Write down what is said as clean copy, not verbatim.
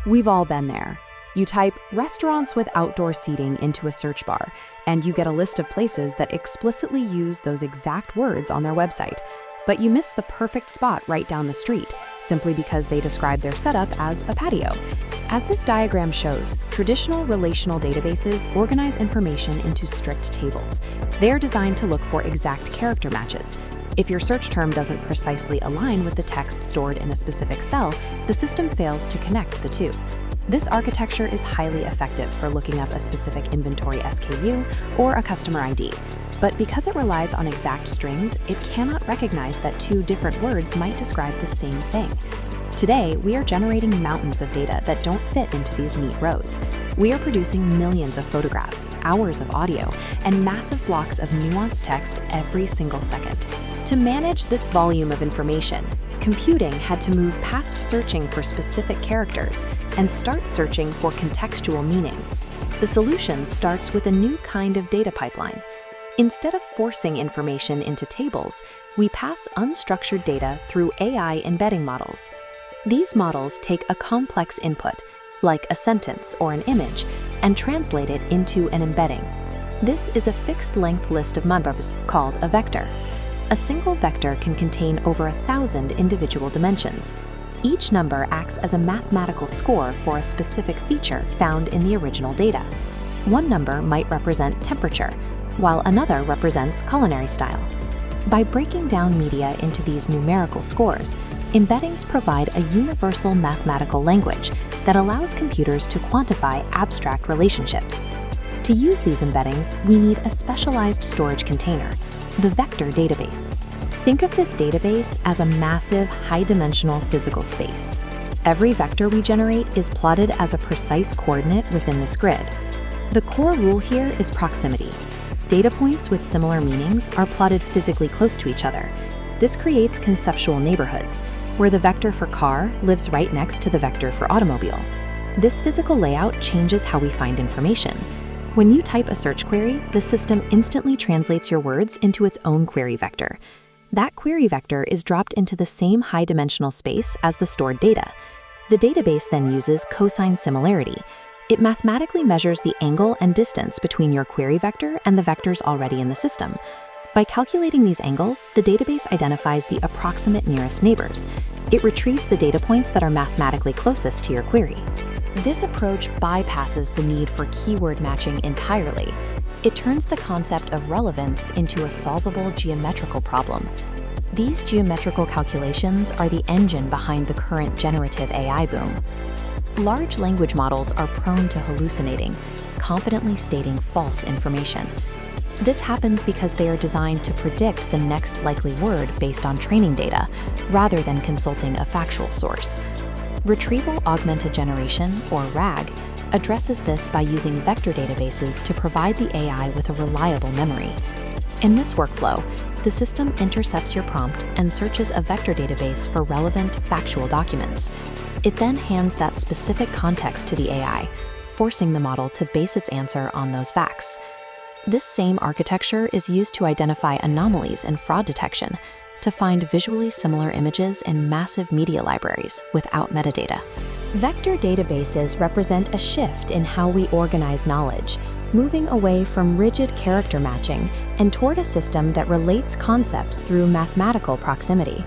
We've all been there. You type restaurants with outdoor seating into a search bar, and you get a list of places that explicitly use those exact words on their website. But you miss the perfect spot right down the street, simply because they describe their setup as a patio. As this diagram shows, traditional relational databases organize information into strict tables. They are designed to look for exact character matches. If your search term doesn't precisely align with the text stored in a specific cell, the system fails to connect the two. This architecture is highly effective for looking up a specific inventory SKU or a customer ID. But because it relies on exact strings, it cannot recognize that two different words might describe the same thing. Today, we are generating mountains of data that don't fit into these neat rows. We are producing millions of photographs, hours of audio, and massive blocks of nuanced text every single second. To manage this volume of information, computing had to move past searching for specific characters and start searching for contextual meaning. The solution starts with a new kind of data pipeline. Instead of forcing information into tables, we pass unstructured data through AI embedding models. These models take a complex input, like a sentence or an image, and translate it into an embedding. This is a fixed-length list of numbers called a vector. A single vector can contain over 1,000 individual dimensions. Each number acts as a mathematical score for a specific feature found in the original data. One number might represent temperature, while another represents culinary style. By breaking down media into these numerical scores, embeddings provide a universal mathematical language that allows computers to quantify abstract relationships. To use these embeddings, we need a specialized storage container, the vector database. Think of this database as a massive, high-dimensional physical space. Every vector we generate is plotted as a precise coordinate within this grid. The core rule here is proximity. Data points with similar meanings are plotted physically close to each other. This creates conceptual neighborhoods, where the vector for car lives right next to the vector for automobile. This physical layout changes how we find information. When you type a search query, the system instantly translates your words into its own query vector. That query vector is dropped into the same high-dimensional space as the stored data. The database then uses cosine similarity. It mathematically measures the angle and distance between your query vector and the vectors already in the system. By calculating these angles, the database identifies the approximate nearest neighbors. It retrieves the data points that are mathematically closest to your query. This approach bypasses the need for keyword matching entirely. It turns the concept of relevance into a solvable geometrical problem. These geometrical calculations are the engine behind the current generative AI boom. Large language models are prone to hallucinating, confidently stating false information. This happens because they are designed to predict the next likely word based on training data, rather than consulting a factual source. Retrieval Augmented Generation, or RAG, addresses this by using vector databases to provide the AI with a reliable memory. In this workflow, the system intercepts your prompt and searches a vector database for relevant, factual documents. It then hands that specific context to the AI, forcing the model to base its answer on those facts. This same architecture is used to identify anomalies in fraud detection, to find visually similar images in massive media libraries without metadata. Vector databases represent a shift in how we organize knowledge, moving away from rigid character matching and toward a system that relates concepts through mathematical proximity.